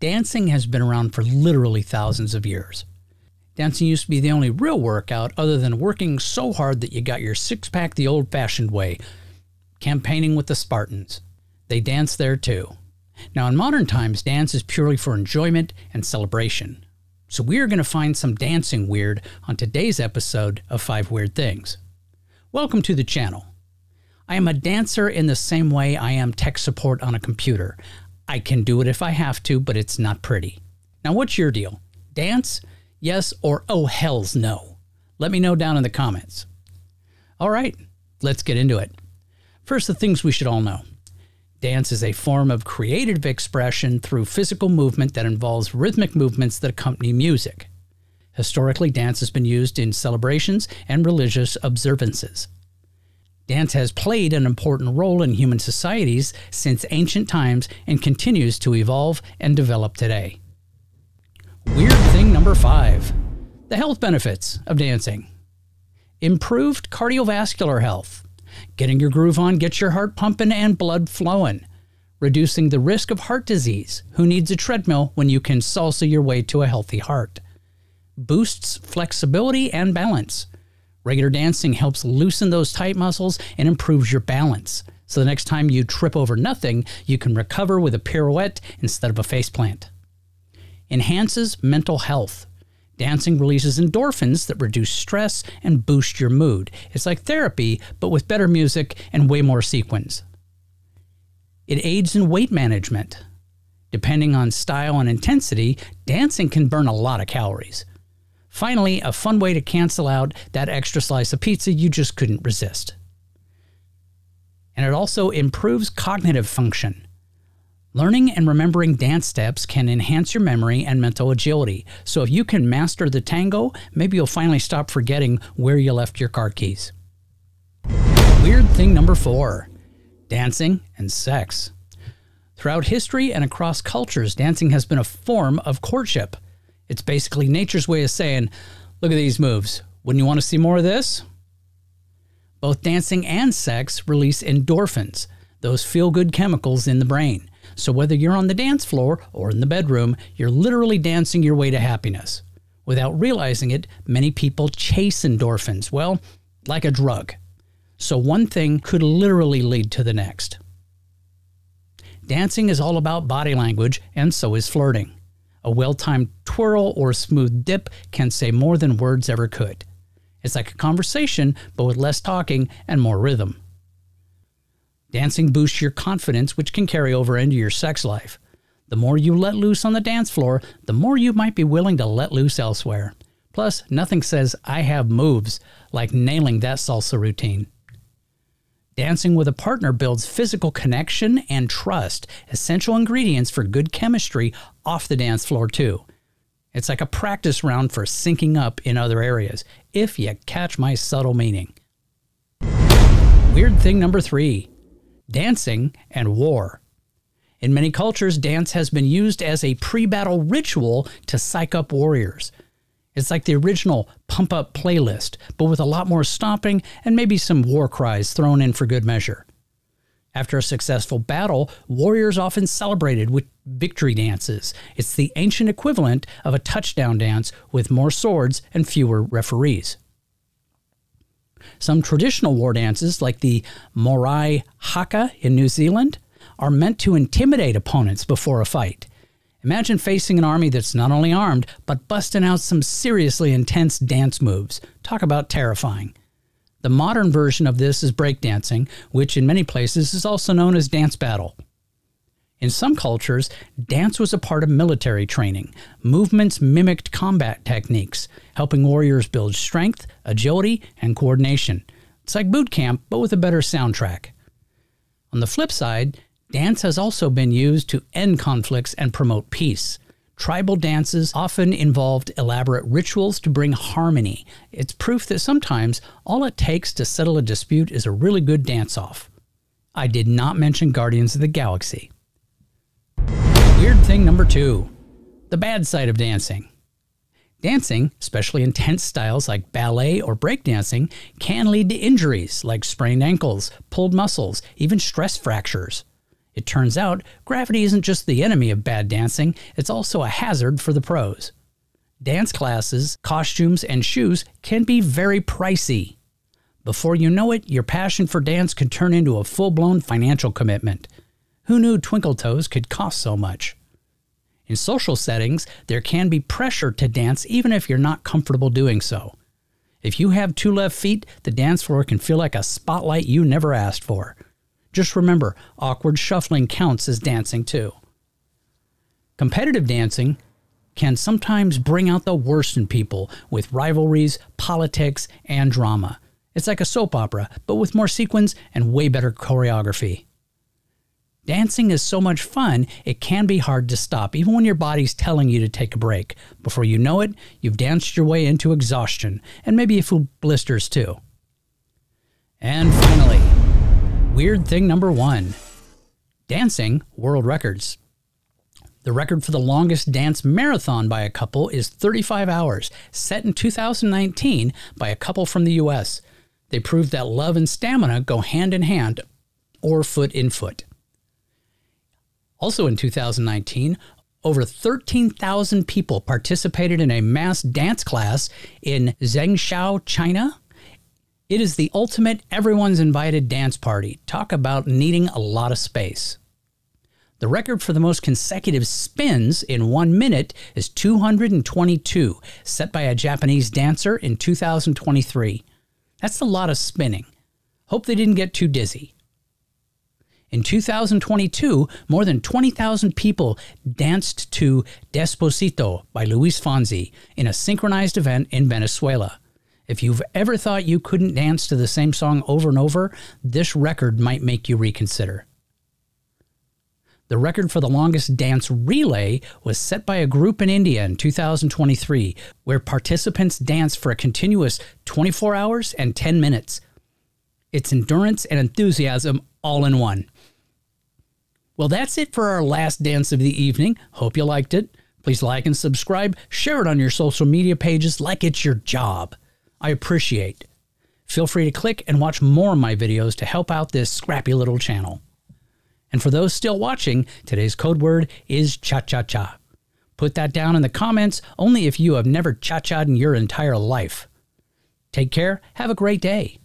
dancing has been around for literally thousands of years. Dancing used to be the only real workout other than working so hard that you got your six-pack the old-fashioned way, campaigning with the Spartans. They danced there too. Now in modern times, dance is purely for enjoyment and celebration. So we are going to find some dancing weird on today's episode of 5 Weird Things. Welcome to the channel. I am a dancer in the same way I am tech support on a computer. I can do it if I have to, but it's not pretty. Now what's your deal? Dance? Yes or oh hells no? Let me know down in the comments. All right, let's get into it. First, the things we should all know. Dance is a form of creative expression through physical movement that involves rhythmic movements that accompany music. Historically, dance has been used in celebrations and religious observances. Dance has played an important role in human societies since ancient times and continues to evolve and develop today. Weird thing number 5. The health benefits of dancing. Improved cardiovascular health. Getting your groove on gets your heart pumping and blood flowing. Reducing the risk of heart disease. Who needs a treadmill when you can salsa your way to a healthy heart? Boosts flexibility and balance. Regular dancing helps loosen those tight muscles and improves your balance. So the next time you trip over nothing, you can recover with a pirouette instead of a faceplant. Enhances mental health. Dancing releases endorphins that reduce stress and boost your mood. It's like therapy, but with better music and way more sequins. It aids in weight management. Depending on style and intensity, dancing can burn a lot of calories. Finally, a fun way to cancel out that extra slice of pizza you just couldn't resist. And it also improves cognitive function. Learning and remembering dance steps can enhance your memory and mental agility. So if you can master the tango, maybe you'll finally stop forgetting where you left your car keys. Weird thing number 4. Dancing and sex. Throughout history and across cultures, dancing has been a form of courtship. It's basically nature's way of saying, look at these moves. Wouldn't you want to see more of this? Both dancing and sex release endorphins, those feel-good chemicals in the brain. So whether you're on the dance floor or in the bedroom, you're literally dancing your way to happiness. Without realizing it, many people chase endorphins, well, like a drug. So one thing could literally lead to the next. Dancing is all about body language, and so is flirting. A well-timed twirl or smooth dip can say more than words ever could. It's like a conversation, but with less talking and more rhythm. Dancing boosts your confidence, which can carry over into your sex life. The more you let loose on the dance floor, the more you might be willing to let loose elsewhere. Plus, nothing says I have moves like nailing that salsa routine. Dancing with a partner builds physical connection and trust, essential ingredients for good chemistry off the dance floor too. It's like a practice round for syncing up in other areas, if you catch my subtle meaning. Weird thing number 3. Dancing and war. In many cultures, dance has been used as a pre-battle ritual to psych up warriors. It's like the original pump-up playlist, but with a lot more stomping and maybe some war cries thrown in for good measure. After a successful battle, warriors often celebrated with victory dances. It's the ancient equivalent of a touchdown dance with more swords and fewer referees. Some traditional war dances, like the Morai Haka in New Zealand, are meant to intimidate opponents before a fight. Imagine facing an army that's not only armed, but busting out some seriously intense dance moves. Talk about terrifying. The modern version of this is breakdancing, which in many places is also known as dance battle. In some cultures, dance was a part of military training. Movements mimicked combat techniques, helping warriors build strength, agility, and coordination. It's like boot camp, but with a better soundtrack. On the flip side, dance has also been used to end conflicts and promote peace. Tribal dances often involved elaborate rituals to bring harmony. It's proof that sometimes all it takes to settle a dispute is a really good dance-off. I did not mention Guardians of the Galaxy. Weird thing number 2. The bad side of dancing. Dancing, especially intense styles like ballet or breakdancing, can lead to injuries like sprained ankles, pulled muscles, even stress fractures. It turns out gravity isn't just the enemy of bad dancing, it's also a hazard for the pros. Dance classes, costumes, and shoes can be very pricey. Before you know it, your passion for dance could turn into a full-blown financial commitment. Who knew twinkle toes could cost so much? In social settings, there can be pressure to dance even if you're not comfortable doing so. If you have two left feet, the dance floor can feel like a spotlight you never asked for. Just remember, awkward shuffling counts as dancing too. Competitive dancing can sometimes bring out the worst in people with rivalries, politics, and drama. It's like a soap opera, but with more sequins and way better choreography. Dancing is so much fun, it can be hard to stop, even when your body's telling you to take a break. Before you know it, you've danced your way into exhaustion, and maybe a few blisters too. And finally, weird thing number 1. Dancing world records. The record for the longest dance marathon by a couple is 35 hours, set in 2019 by a couple from the US. They proved that love and stamina go hand in hand, or foot in foot. Also in 2019, over 13,000 people participated in a mass dance class in Zhengzhou, China. It is the ultimate everyone's invited dance party. Talk about needing a lot of space. The record for the most consecutive spins in 1 minute is 222, set by a Japanese dancer in 2023. That's a lot of spinning. Hope they didn't get too dizzy. In 2022, more than 20,000 people danced to Despacito by Luis Fonsi in a synchronized event in Venezuela. If you've ever thought you couldn't dance to the same song over and over, this record might make you reconsider. The record for the longest dance relay was set by a group in India in 2023, where participants danced for a continuous 24 hours and 10 minutes. It's endurance and enthusiasm all in one. Well, that's it for our last dance of the evening. Hope you liked it. Please like and subscribe. Share it on your social media pages like it's your job. I appreciate it. Feel free to click and watch more of my videos to help out this scrappy little channel. And for those still watching, today's code word is cha-cha-cha. Put that down in the comments only if you have never cha-cha'd in your entire life. Take care. Have a great day.